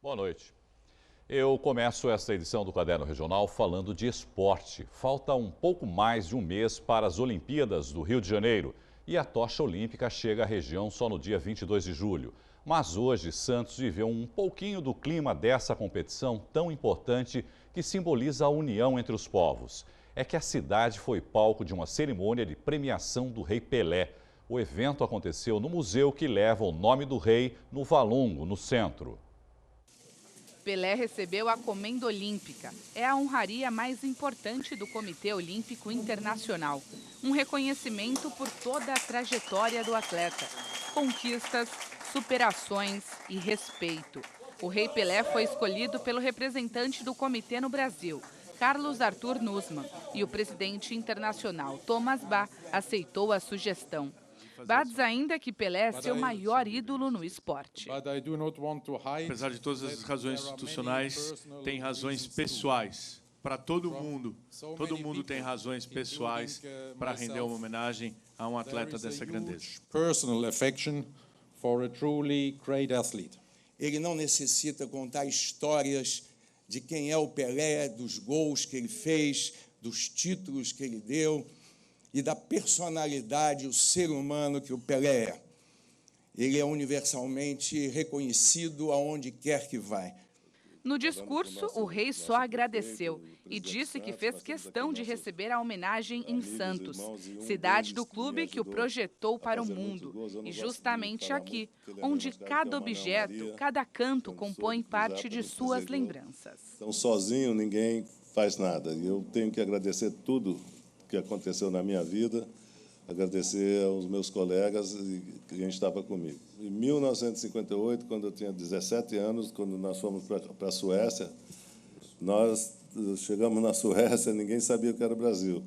Boa noite. Eu começo esta edição do Caderno Regional falando de esporte. Falta um pouco mais de um mês para as Olimpíadas do Rio de Janeiro e a tocha olímpica chega à região só no dia 22 de julho. Mas hoje, Santos viveu um pouquinho do clima dessa competição tão importante que simboliza a união entre os povos. É que a cidade foi palco de uma cerimônia de premiação do Rei Pelé. O evento aconteceu no museu que leva o nome do rei, no Valongo, no centro. Pelé recebeu a Comenda Olímpica. É a honraria mais importante do Comitê Olímpico Internacional. Um reconhecimento por toda a trajetória do atleta. Conquistas, superações e respeito. O Rei Pelé foi escolhido pelo representante do comitê no Brasil, Carlos Arthur Nussmann, e o presidente internacional, Thomas Bach, aceitou a sugestão. Bach diz ainda que Pelé é seu maior ídolo no esporte. Apesar de todas as razões institucionais, tem razões pessoais para todo mundo. Todo mundo tem razões pessoais para render uma homenagem a um atleta dessa grandeza. Ele não necessita contar histórias de quem é o Pelé, dos gols que ele fez, dos títulos que ele deu e da personalidade, o ser humano que o Pelé é. Ele é universalmente reconhecido aonde quer que vai. No discurso, o rei só agradeceu e disse que fez questão de receber a homenagem em Santos, cidade do clube que o projetou para o mundo. E justamente aqui, onde cada objeto, cada canto compõe parte de suas lembranças. Então, sozinho ninguém faz nada. E eu tenho que agradecer tudo que aconteceu na minha vida, agradecer aos meus colegas que a gente estava comigo. Em 1958, quando eu tinha 17 anos, quando nós fomos para a Suécia, nós chegamos na Suécia, ninguém sabia o que era o Brasil.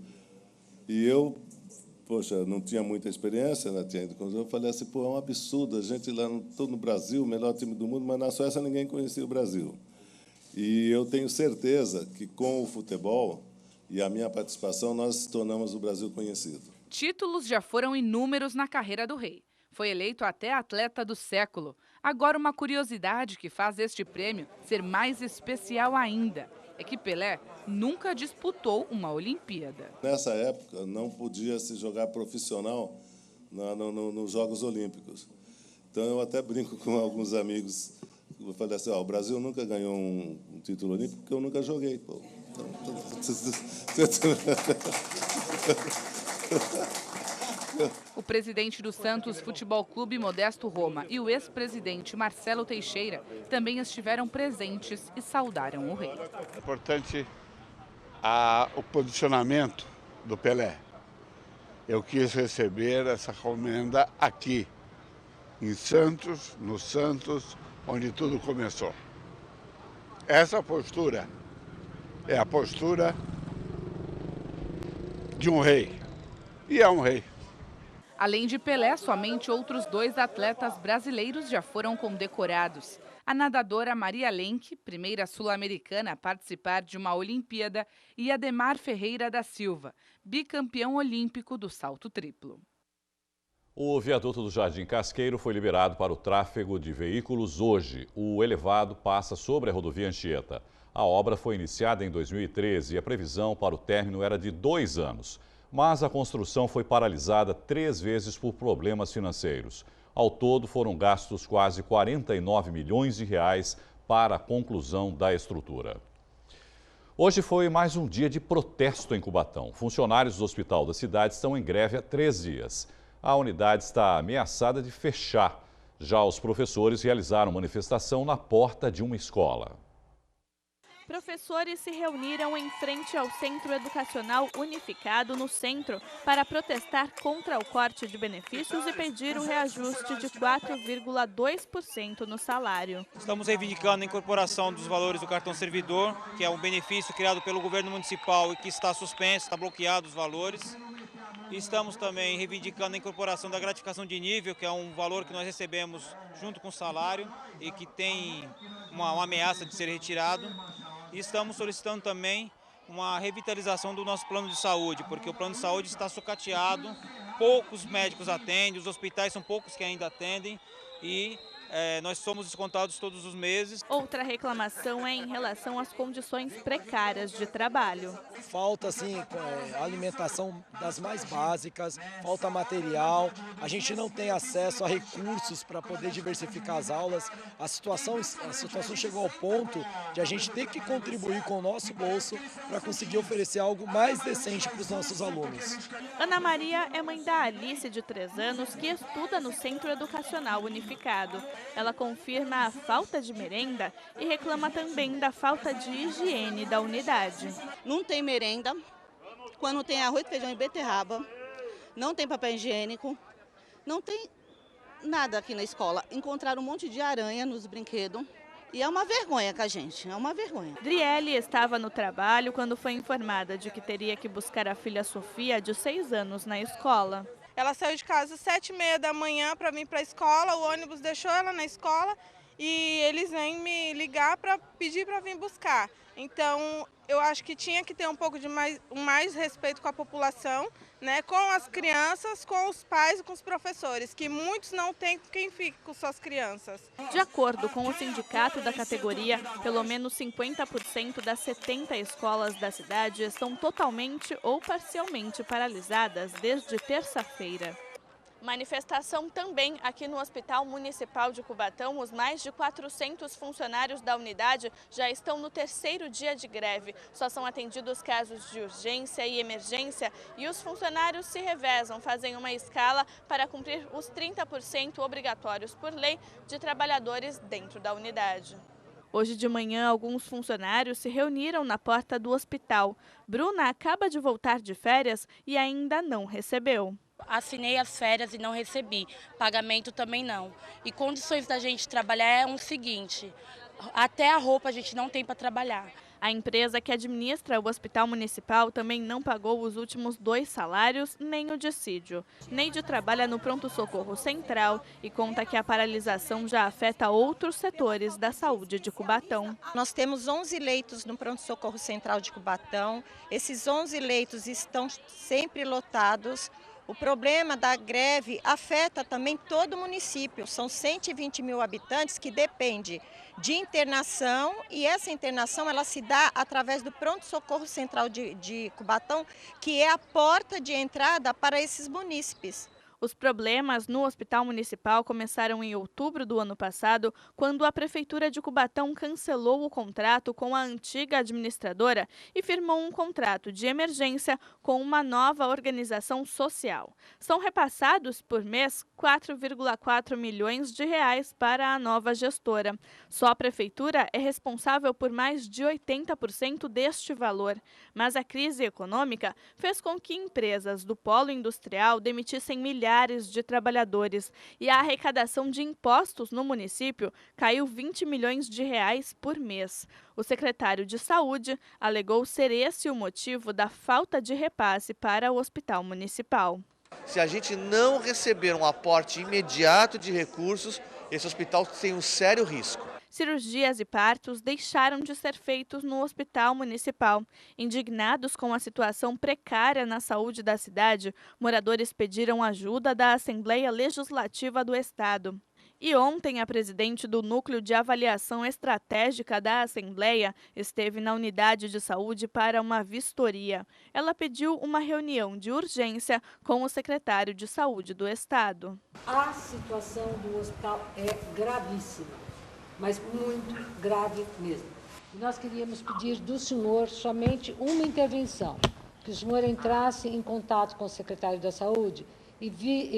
E eu, poxa, não tinha muita experiência, né? Eu falei assim, pô, é um absurdo, a gente lá no Brasil, o melhor time do mundo, mas na Suécia ninguém conhecia o Brasil. E eu tenho certeza que com o futebol e a minha participação, nós tornamos o Brasil conhecido. Títulos já foram inúmeros na carreira do rei. Foi eleito até atleta do século. Agora, uma curiosidade que faz este prêmio ser mais especial ainda é que Pelé nunca disputou uma Olimpíada. Nessa época, não podia se jogar profissional nos Jogos Olímpicos. Então, eu até brinco com alguns amigos. Eu falei assim, o Brasil nunca ganhou um título olímpico porque eu nunca joguei. Pô. O presidente do Santos Futebol Clube, Modesto Roma, e o ex-presidente Marcelo Teixeira também estiveram presentes e saudaram o rei. É importante o posicionamento do Pelé. Eu quis receber essa comenda aqui, em Santos, no Santos, onde tudo começou. Essa postura é a postura de um rei. E é um rei. Além de Pelé, somente outros 2 atletas brasileiros já foram condecorados. A nadadora Maria Lenk, primeira sul-americana a participar de uma Olimpíada, e Ademar Ferreira da Silva, bicampeão olímpico do salto triplo. O viaduto do Jardim Casqueiro foi liberado para o tráfego de veículos hoje. O elevado passa sobre a rodovia Anchieta. A obra foi iniciada em 2013 e a previsão para o término era de 2 anos. Mas a construção foi paralisada 3 vezes por problemas financeiros. Ao todo, foram gastos quase 49 milhões de reais para a conclusão da estrutura. Hoje foi mais um dia de protesto em Cubatão. Funcionários do hospital da cidade estão em greve há 3 dias. A unidade está ameaçada de fechar. Já os professores realizaram manifestação na porta de uma escola. Professores se reuniram em frente ao Centro Educacional Unificado no centro para protestar contra o corte de benefícios e pedir o reajuste de 4,2% no salário. Estamos reivindicando a incorporação dos valores do cartão servidor, que é um benefício criado pelo governo municipal e que está suspenso, está bloqueado os valores. E estamos também reivindicando a incorporação da gratificação de nível, que é um valor que nós recebemos junto com o salário e que tem uma ameaça de ser retirado. E estamos solicitando também uma revitalização do nosso plano de saúde, porque o plano de saúde está sucateado, poucos médicos atendem, os hospitais são poucos que ainda atendem e nós somos descontados todos os meses. Outra reclamação é em relação às condições precárias de trabalho. Falta assim, alimentação das mais básicas, falta material, a gente não tem acesso a recursos para poder diversificar as aulas. A situação chegou ao ponto de a gente ter que contribuir com o nosso bolso para conseguir oferecer algo mais decente para os nossos alunos. Ana Maria é mãe da Alice, de 3 anos, que estuda no Centro Educacional Unificado. Ela confirma a falta de merenda e reclama também da falta de higiene da unidade. Não tem merenda, quando tem arroz, feijão e beterraba, não tem papel higiênico, não tem nada aqui na escola. Encontraram um monte de aranha nos brinquedos. E é uma vergonha com a gente, é uma vergonha. Driele estava no trabalho quando foi informada de que teria que buscar a filha Sofia, de 6 anos, na escola. Ela saiu de casa às 7h30 da manhã para vir para a escola, o ônibus deixou ela na escola e eles vêm me ligar para pedir para vir buscar. Então, eu acho que tinha que ter um pouco de mais respeito com a população, né, com as crianças, com os pais e com os professores, que muitos não têm quem fique com suas crianças. De acordo com o sindicato da categoria, pelo menos 50% das 70 escolas da cidade estão totalmente ou parcialmente paralisadas desde terça-feira. Manifestação também aqui no Hospital Municipal de Cubatão. Os mais de 400 funcionários da unidade já estão no 3º dia de greve. Só são atendidos casos de urgência e emergência e os funcionários se revezam, fazem uma escala para cumprir os 30% obrigatórios por lei de trabalhadores dentro da unidade. Hoje de manhã, alguns funcionários se reuniram na porta do hospital. Bruna acaba de voltar de férias e ainda não recebeu. Assinei as férias e não recebi, pagamento também não. E condições da gente trabalhar é o seguinte, até a roupa a gente não tem para trabalhar. A empresa que administra o Hospital Municipal também não pagou os últimos 2 salários, nem o dissídio. Neide trabalha no pronto-socorro central e conta que a paralisação já afeta outros setores da saúde de Cubatão. Nós temos 11 leitos no pronto-socorro central de Cubatão. Esses 11 leitos estão sempre lotados. O problema da greve afeta também todo o município. São 120 mil habitantes que dependem de internação e essa internação ela se dá através do pronto-socorro central de Cubatão, que é a porta de entrada para esses munícipes. Os problemas no Hospital Municipal começaram em outubro do ano passado, quando a Prefeitura de Cubatão cancelou o contrato com a antiga administradora e firmou um contrato de emergência com uma nova organização social. São repassados por mês 4,4 milhões de reais para a nova gestora. Só a Prefeitura é responsável por mais de 80% deste valor. Mas a crise econômica fez com que empresas do polo industrial demitissem milhares de trabalhadores e a arrecadação de impostos no município caiu 20 milhões de reais por mês. O secretário de Saúde alegou ser esse o motivo da falta de repasse para o Hospital Municipal. Se a gente não receber um aporte imediato de recursos, esse hospital tem um sério risco. Cirurgias e partos deixaram de ser feitos no Hospital Municipal. Indignados com a situação precária na saúde da cidade, moradores pediram ajuda da Assembleia Legislativa do Estado. E ontem, a presidente do Núcleo de Avaliação Estratégica da Assembleia esteve na unidade de saúde para uma vistoria. Ela pediu uma reunião de urgência com o secretário de Saúde do Estado. A situação do hospital é gravíssima, mas muito grave mesmo. E nós queríamos pedir do senhor somente uma intervenção, que o senhor entrasse em contato com o secretário da Saúde e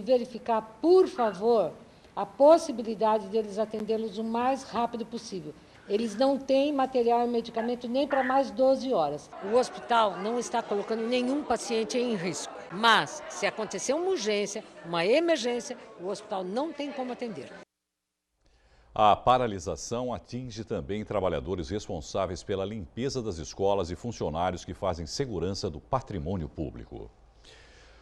verificar, por favor, a possibilidade deles atendê-los o mais rápido possível. Eles não têm material e medicamento nem para mais 12 horas. O hospital não está colocando nenhum paciente em risco, mas se acontecer uma urgência, uma emergência, o hospital não tem como atender. A paralisação atinge também trabalhadores responsáveis pela limpeza das escolas e funcionários que fazem segurança do patrimônio público.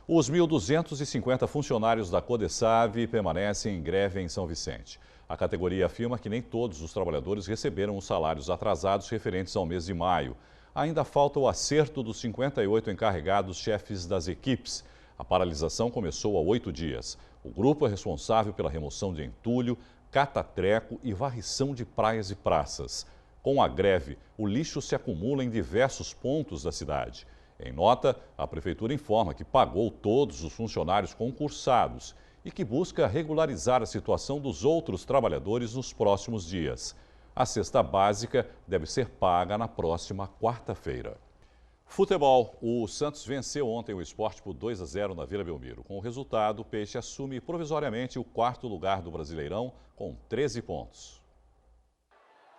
Os 1.250 funcionários da Codesave permanecem em greve em São Vicente. A categoria afirma que nem todos os trabalhadores receberam os salários atrasados referentes ao mês de maio. Ainda falta o acerto dos 58 encarregados chefes das equipes. A paralisação começou há 8 dias. O grupo é responsável pela remoção de entulho, catatreco e varrição de praias e praças. Com a greve, o lixo se acumula em diversos pontos da cidade. Em nota, a Prefeitura informa que pagou todos os funcionários concursados e que busca regularizar a situação dos outros trabalhadores nos próximos dias. A cesta básica deve ser paga na próxima quarta-feira. Futebol. O Santos venceu ontem o Sport por 2-0 na Vila Belmiro. Com o resultado, o Peixe assume provisoriamente o 4º lugar do Brasileirão com 13 pontos.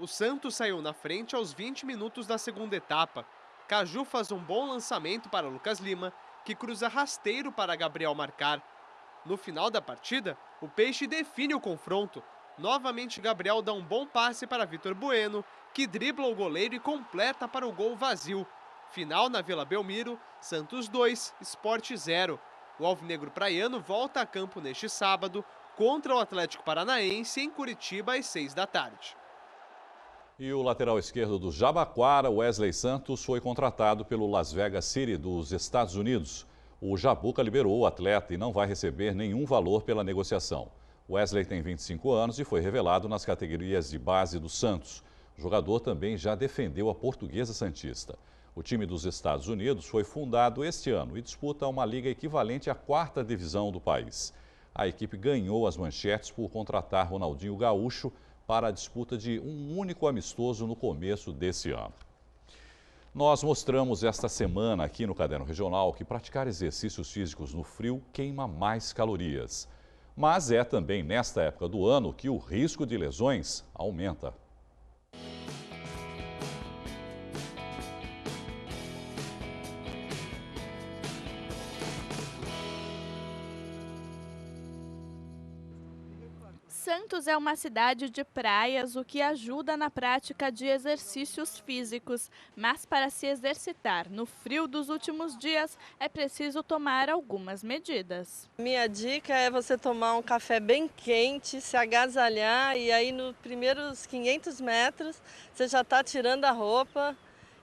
O Santos saiu na frente aos 20 minutos da segunda etapa. Caju faz um bom lançamento para Lucas Lima, que cruza rasteiro para Gabriel marcar. No final da partida, o Peixe define o confronto. Novamente, Gabriel dá um bom passe para Vitor Bueno, que dribla o goleiro e completa para o gol vazio. Final na Vila Belmiro, Santos 2, Sport 0. O alvinegro praiano volta a campo neste sábado contra o Atlético Paranaense em Curitiba às 6 da tarde. E o lateral esquerdo do Jabaquara, Wesley Santos, foi contratado pelo Las Vegas City dos Estados Unidos. O Jabuca liberou o atleta e não vai receber nenhum valor pela negociação. Wesley tem 25 anos e foi revelado nas categorias de base do Santos. O jogador também já defendeu a Portuguesa Santista. O time dos Estados Unidos foi fundado este ano e disputa uma liga equivalente à 4ª divisão do país. A equipe ganhou as manchetes por contratar Ronaldinho Gaúcho para a disputa de um único amistoso no começo desse ano. Nós mostramos esta semana aqui no Caderno Regional que praticar exercícios físicos no frio queima mais calorias. Mas é também nesta época do ano que o risco de lesões aumenta. Santos é uma cidade de praias, o que ajuda na prática de exercícios físicos. Mas para se exercitar no frio dos últimos dias, é preciso tomar algumas medidas. Minha dica é você tomar um café bem quente, se agasalhar e aí nos primeiros 500 metros você já está tirando a roupa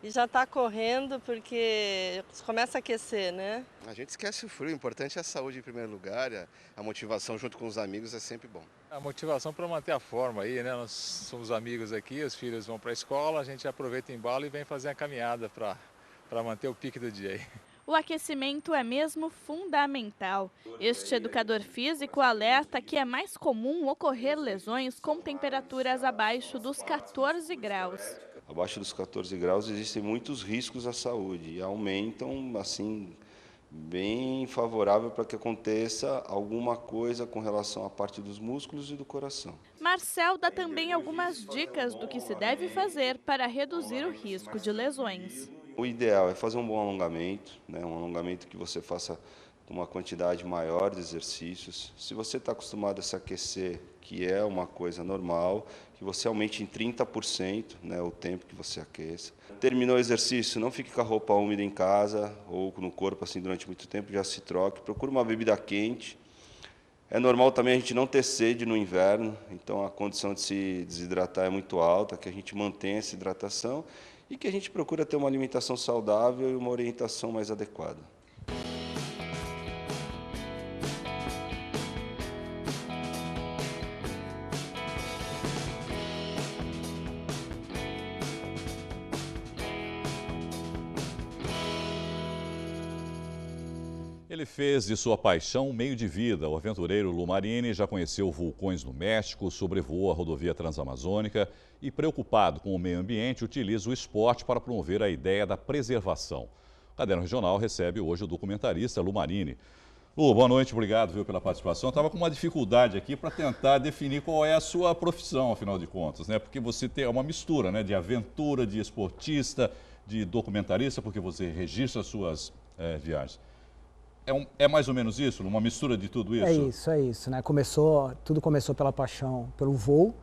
e já está correndo porque começa a aquecer, né? A gente esquece o frio, o importante é a saúde em primeiro lugar, a motivação junto com os amigos é sempre bom. A motivação para manter a forma aí, né? Nós somos amigos aqui, os filhos vão para a escola, a gente aproveita o embalo e vem fazer a caminhada para manter o pique do dia aí. O aquecimento é mesmo fundamental. Este educador físico alerta que é mais comum ocorrer lesões com temperaturas abaixo dos 14 graus. Abaixo dos 14 graus existem muitos riscos à saúde e aumentam, assim, bem favorável para que aconteça alguma coisa com relação à parte dos músculos e do coração. Marcel dá também algumas dicas do que se deve fazer para reduzir o risco de lesões. O ideal é fazer um bom alongamento, né? Um alongamento que você faça com uma quantidade maior de exercícios. Se você está acostumado a se aquecer, que é uma coisa normal, que você aumente em 30%, né, o tempo que você aqueça. Terminou o exercício, não fique com a roupa úmida em casa ou no corpo assim durante muito tempo, já se troque. Procure uma bebida quente. É normal também a gente não ter sede no inverno, então a condição de se desidratar é muito alta, que a gente mantenha essa hidratação e que a gente procure ter uma alimentação saudável e uma orientação mais adequada. Ele fez de sua paixão um meio de vida. O aventureiro Lumarini já conheceu vulcões no México, sobrevoou a rodovia transamazônica e, preocupado com o meio ambiente, utiliza o esporte para promover a ideia da preservação. O Caderno Regional recebe hoje o documentarista Lumarini. Lu, boa noite, obrigado pela participação. Eu estava com uma dificuldade aqui para tentar definir qual é a sua profissão, afinal de contas, né? Porque você tem uma mistura, né, de aventura, de esportista, de documentarista, porque você registra suas viagens. É mais ou menos isso, uma mistura de tudo isso? É isso, né? Tudo começou pela paixão pelo voo,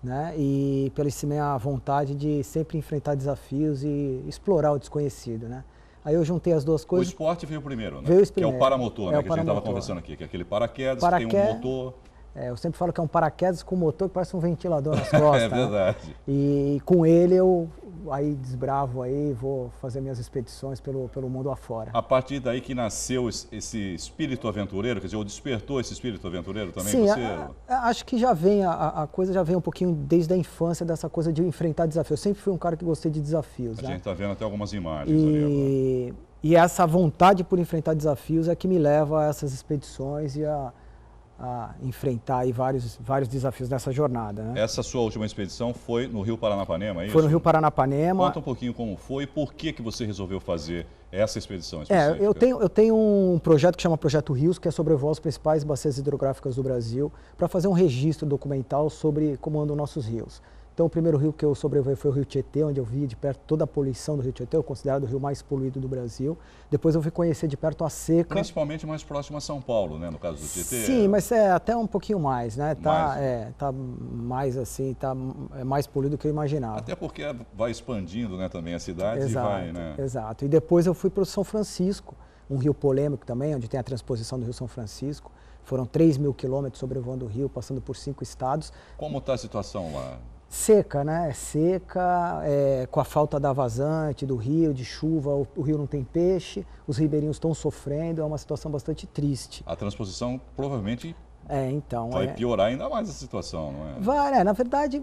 né? E pela vontade de sempre enfrentar desafios e explorar o desconhecido, né? Aí eu juntei as duas coisas. O esporte veio primeiro, né? Veio primeiro. Que é o paramotor, né? Que a gente estava conversando aqui, que é aquele paraquedas, que tem um motor. Eu sempre falo que é um paraquedas com motor que parece um ventilador nas costas. É verdade. Né? E com ele eu aí desbravo aí, vou fazer minhas expedições pelo mundo afora. A partir daí que nasceu esse espírito aventureiro, quer dizer, ou despertou esse espírito aventureiro também? Sim, você... acho que já vem, a coisa já vem um pouquinho desde a infância, dessa coisa de enfrentar desafios. Eu sempre fui um cara que gostei de desafios. A né? gente está vendo até algumas imagens ali agora. E essa vontade por enfrentar desafios é que me leva a essas expedições e a enfrentar aí vários desafios nessa jornada. Né? Essa sua última expedição foi no Rio Paranapanema, é isso? Foi no Rio Paranapanema. Conta um pouquinho como foi e por que você resolveu fazer essa expedição específica. Eu tenho um projeto que chama Projeto Rios, que é sobrevoar as principais bacias hidrográficas do Brasil, para fazer um registro documental sobre como andam nossos rios. Então, o primeiro rio que eu sobrevoei foi o Rio Tietê, onde eu vi de perto toda a poluição do Rio Tietê, eu considerado o rio mais poluído do Brasil. Depois eu fui conhecer de perto a seca. Principalmente mais próximo a São Paulo, né, no caso do Tietê. Sim, mas é até um pouquinho mais, né? Tá mais assim, é mais poluído do que eu imaginava. Até porque vai expandindo, né, também as cidades. Exato, e vai, né? Exato. E depois eu fui para o São Francisco, um rio polêmico também, onde tem a transposição do Rio São Francisco. Foram 3.000 quilômetros sobrevoando o rio, passando por 5 estados. Como está a situação lá? Seca, né? Seca, com a falta da vazante do rio, de chuva, o rio não tem peixe, os ribeirinhos estão sofrendo, é uma situação bastante triste. A transposição provavelmente então, vai piorar ainda mais a situação, não é? Vai, na verdade,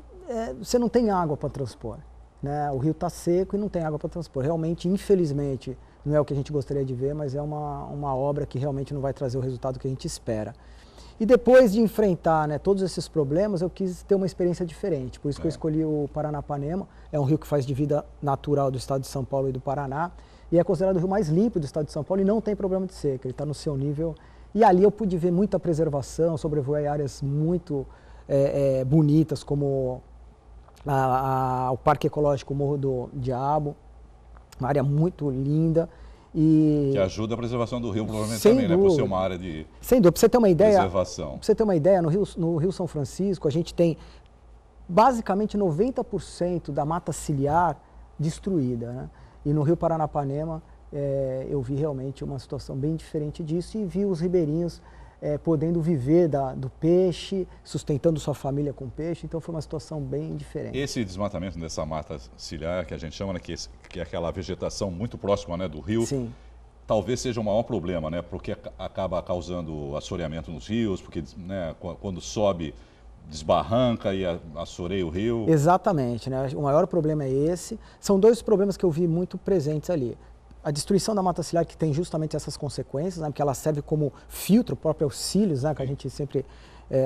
você não tem água para transpor, né? O rio está seco e não tem água para transpor. Realmente, infelizmente, não é o que a gente gostaria de ver, mas é uma obra que realmente não vai trazer o resultado que a gente espera. E depois de enfrentar, né, todos esses problemas, eu quis ter uma experiência diferente. Por isso que eu escolhi o Paranapanema. É um rio que faz divisa natural do estado de São Paulo e do Paraná. E é considerado o rio mais limpo do estado de São Paulo e não tem problema de seca. Ele está no seu nível. E ali eu pude ver muita preservação, sobrevoei áreas muito bonitas, como o Parque Ecológico Morro do Diabo. Uma área muito linda. Que ajuda a preservação do rio, provavelmente também, né? Por ser uma área de sem dúvida. Para você ter uma ideia, preservação. Pra você ter uma ideia, no Rio São Francisco, a gente tem basicamente 90% da mata ciliar destruída. Né? E no Rio Paranapanema, eu vi realmente uma situação bem diferente disso e vi os ribeirinhos podendo viver do peixe, sustentando sua família com peixe, então foi uma situação bem diferente. Esse desmatamento dessa mata ciliar, que a gente chama, né, que é aquela vegetação muito próxima, né, do rio, sim, talvez seja o maior problema, né, porque acaba causando assoreamento nos rios, porque, né, quando sobe, desbarranca e assoreia o rio. Exatamente, né? O maior problema é esse. São dois problemas que eu vi muito presentes ali. A destruição da mata ciliar, que tem justamente essas consequências, né, porque ela serve como filtro, próprios cílios, né, que a gente sempre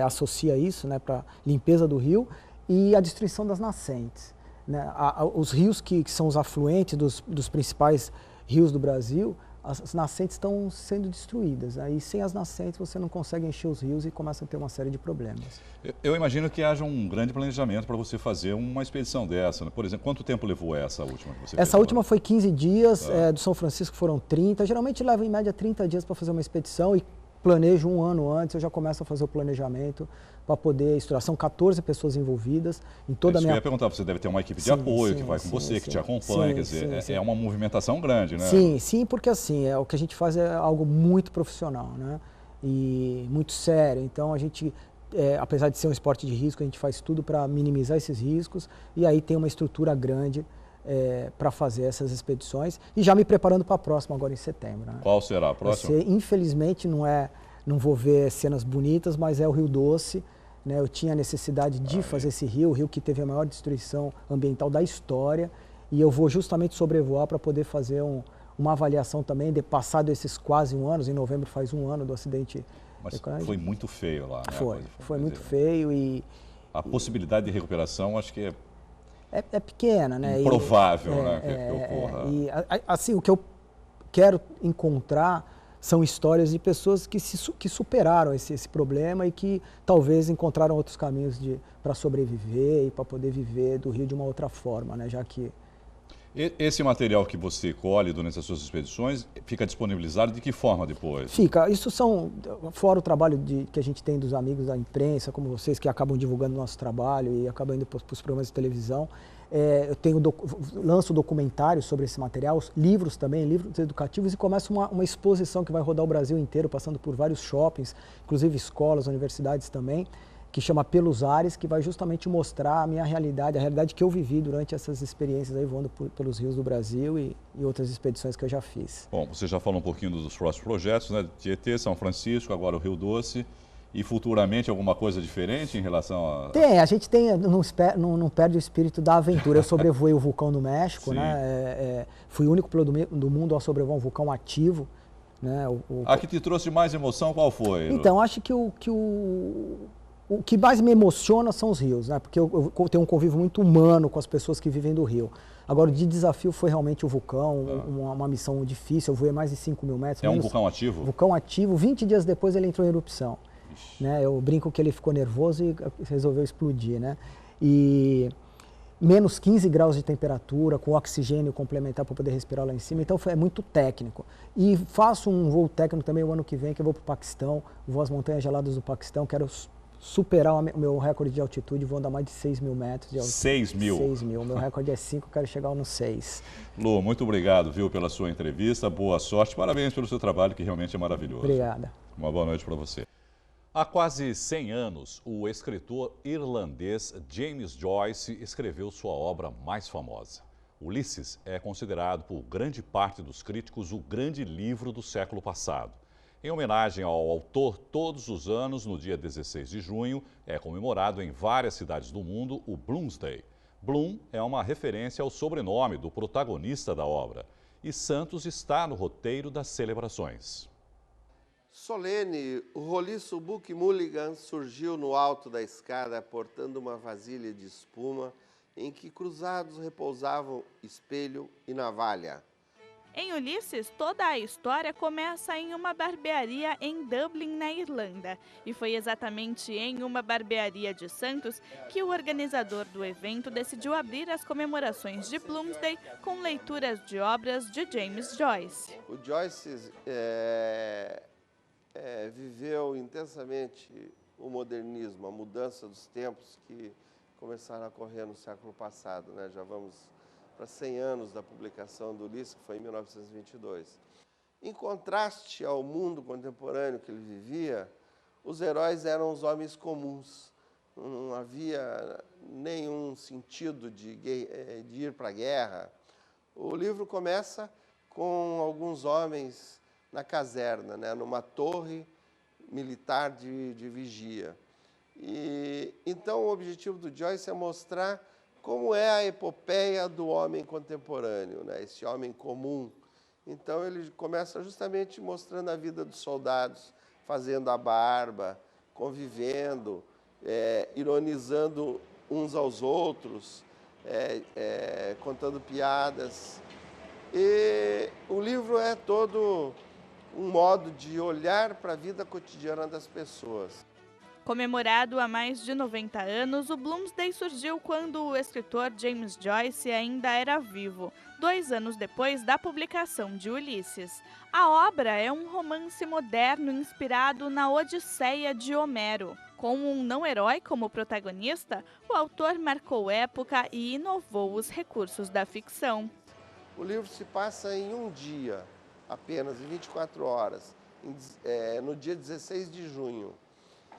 associa isso, né, para limpeza do rio, e a destruição das nascentes. Né? Os rios que são os afluentes dos principais rios do Brasil, as nascentes estão sendo destruídas. Né? E sem as nascentes você não consegue encher os rios e começa a ter uma série de problemas. Eu imagino que haja um grande planejamento para você fazer uma expedição dessa. Né? Por exemplo, quanto tempo levou essa última que você fez? Essa última foi 15 dias, do São Francisco foram 30. Geralmente leva em média 30 dias para fazer uma expedição e planejo um ano antes, eu já começo a fazer o planejamento para poder estudar. São 14 pessoas envolvidas em toda a minha... Eu ia perguntar, você deve ter uma equipe de apoio que vai com você, que te acompanha, quer dizer, é uma movimentação grande, né? Sim, porque assim, o que a gente faz é algo muito profissional, né? E muito sério, então a gente... apesar de ser um esporte de risco, a gente faz tudo para minimizar esses riscos e aí tem uma estrutura grande para fazer essas expedições e já me preparando para a próxima agora em setembro. Né? Qual será a próxima? Infelizmente não vou ver cenas bonitas, mas é o Rio Doce. Né? Eu tinha a necessidade de fazer esse rio, o rio que teve a maior destruição ambiental da história, e eu vou justamente sobrevoar para poder fazer uma avaliação também, de passado esses quase um ano, em novembro faz um ano do acidente. Mas foi muito feio lá, né? Foi muito feio e... A possibilidade de recuperação acho que é pequena, né? Improvável, né, que ocorra. E assim, o que eu quero encontrar são histórias de pessoas que superaram esse problema e que talvez encontraram outros caminhos para sobreviver e para poder viver do rio de uma outra forma, né? Já que... Esse material que você colhe durante as suas expedições fica disponibilizado de que forma depois? Fica. Isso fora o trabalho que a gente tem dos amigos da imprensa, como vocês, que acabam divulgando o nosso trabalho e acabam indo para os programas de televisão. Eu lanço documentários sobre esse material, livros também, livros educativos, e começo uma exposição que vai rodar o Brasil inteiro, passando por vários shoppings, inclusive escolas, universidades também, que chama Pelos Ares, que vai justamente mostrar a minha realidade, a realidade que eu vivi durante essas experiências aí voando pelos rios do Brasil e outras expedições que eu já fiz. Bom, você já falou um pouquinho dos próximos projetos, né? Tietê, São Francisco, agora o Rio Doce. E futuramente alguma coisa diferente em relação a... Tem, a gente não perde o espírito da aventura. Eu sobrevoei o vulcão no México, né? Fui o único piloto do mundo a sobrevoar um vulcão ativo. Né? A que te trouxe mais emoção, qual foi? Então, acho que o que mais me emociona são os rios, né? Porque eu tenho um convívio muito humano com as pessoas que vivem do rio. Agora, o de desafio foi realmente o vulcão, uma missão difícil. Eu voei mais de 5 mil metros. É um vulcão ativo? Vulcão ativo. 20 dias depois ele entrou em erupção. Né? Eu brinco que ele ficou nervoso e resolveu explodir, né? E menos 15 graus de temperatura, com oxigênio complementar para poder respirar lá em cima, então é muito técnico. E faço um voo técnico também o ano que vem, que eu vou para o Paquistão, vou às montanhas geladas do Paquistão, quero superar o meu recorde de altitude, vou andar mais de 6 mil metros de altitude. 6 mil? 6 mil, meu recorde é 5, quero chegar no 6. Lu, muito obrigado, viu, pela sua entrevista, boa sorte, parabéns pelo seu trabalho, que realmente é maravilhoso. Obrigada. Uma boa noite para você. Há quase 100 anos, o escritor irlandês James Joyce escreveu sua obra mais famosa. Ulisses é considerado por grande parte dos críticos o grande livro do século passado. Em homenagem ao autor, todos os anos, no dia 16 de junho, é comemorado em várias cidades do mundo o Bloomsday. Bloom é uma referência ao sobrenome do protagonista da obra. E Santos está no roteiro das celebrações. Solene, o roliço Buck Mulligan surgiu no alto da escada portando uma vasilha de espuma em que cruzados repousavam espelho e navalha. Em Ulisses, toda a história começa em uma barbearia em Dublin, na Irlanda. E foi exatamente em uma barbearia de Santos que o organizador do evento decidiu abrir as comemorações de Bloomsday com leituras de obras de James Joyce. O Joyce viveu intensamente o modernismo, a mudança dos tempos que começaram a ocorrer no século passado, né? Já vamos para 100 anos da publicação do Ulisses, que foi em 1922. Em contraste ao mundo contemporâneo que ele vivia, os heróis eram os homens comuns. Não havia nenhum sentido de ir para a guerra. O livro começa com alguns homens na caserna, né, numa torre militar de vigia. Então, o objetivo do Joyce é mostrar como é a epopeia do homem contemporâneo, né, esse homem comum. Então, ele começa justamente mostrando a vida dos soldados, fazendo a barba, convivendo, ironizando uns aos outros, contando piadas. E o livro é todo um modo de olhar para a vida cotidiana das pessoas. Comemorado há mais de 90 anos, o Bloomsday surgiu quando o escritor James Joyce ainda era vivo, 2 anos depois da publicação de Ulisses. A obra é um romance moderno inspirado na Odisseia de Homero. Com um não-herói como protagonista, o autor marcou época e inovou os recursos da ficção. O livro se passa em um dia, apenas em 24 horas, no dia 16 de junho,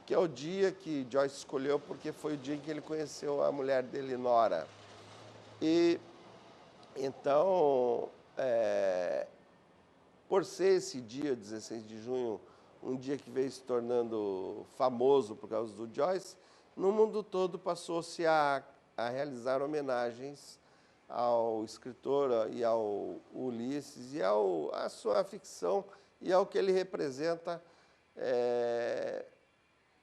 que é o dia que Joyce escolheu porque foi o dia em que ele conheceu a mulher dele, Nora. E então, por ser esse dia, 16 de junho, um dia que veio se tornando famoso por causa do Joyce, no mundo todo passou-se a realizar homenagens ao escritor e ao Ulisses e à sua ficção e ao que ele representa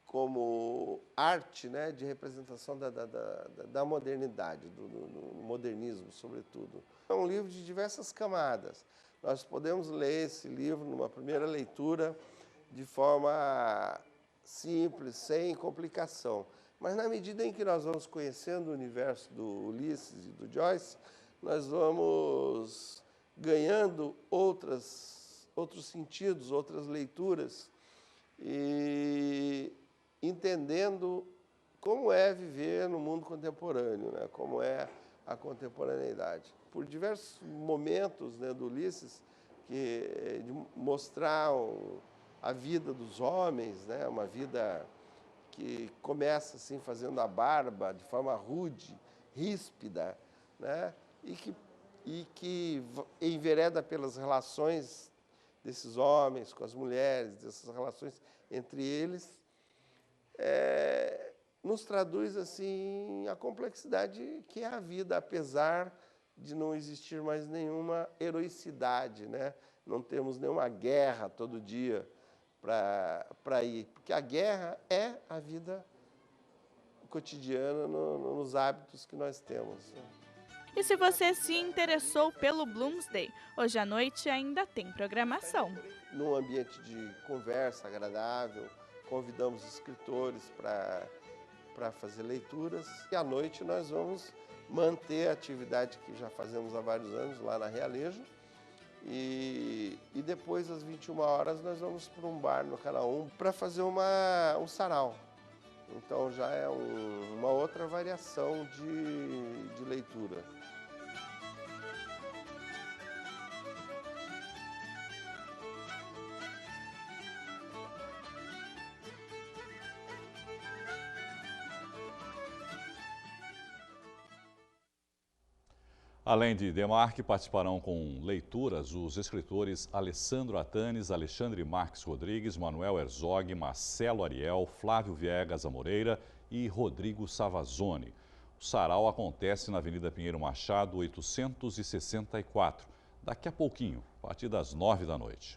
como arte, né, de representação da modernidade, do modernismo, sobretudo. É um livro de diversas camadas. Nós podemos ler esse livro numa primeira leitura de forma simples, sem complicação. Mas na medida em que nós vamos conhecendo o universo do Ulisses e do Joyce, nós vamos ganhando outros sentidos, outras leituras e entendendo como é viver no mundo contemporâneo, né? Como é a contemporaneidade. Por diversos momentos, né, do Ulisses, de mostrar a vida dos homens, né? Uma vida que começa assim fazendo a barba de forma rude, ríspida, né? e que envereda pelas relações desses homens com as mulheres, dessas relações entre eles, nos traduz assim a complexidade que é a vida, apesar de não existir mais nenhuma heroicidade, né? Não temos nenhuma guerra todo dia para ir, porque a guerra é a vida cotidiana nos hábitos que nós temos. E se você se interessou pelo Bloomsday, hoje à noite ainda tem programação. Num ambiente de conversa agradável, convidamos escritores para fazer leituras. E à noite nós vamos manter a atividade que já fazemos há vários anos lá na Realejo. E depois, às 21 horas, nós vamos para um bar no Canal 1 para fazer um sarau. Então já é uma outra variação de leitura. Além de Demarque, participarão com leituras os escritores Alessandro Atanes, Alexandre Marques Rodrigues, Manuel Herzog, Marcelo Ariel, Flávio Viegas Amoreira e Rodrigo Savazone. O sarau acontece na Avenida Pinheiro Machado, 864, daqui a pouquinho, a partir das 9 da noite.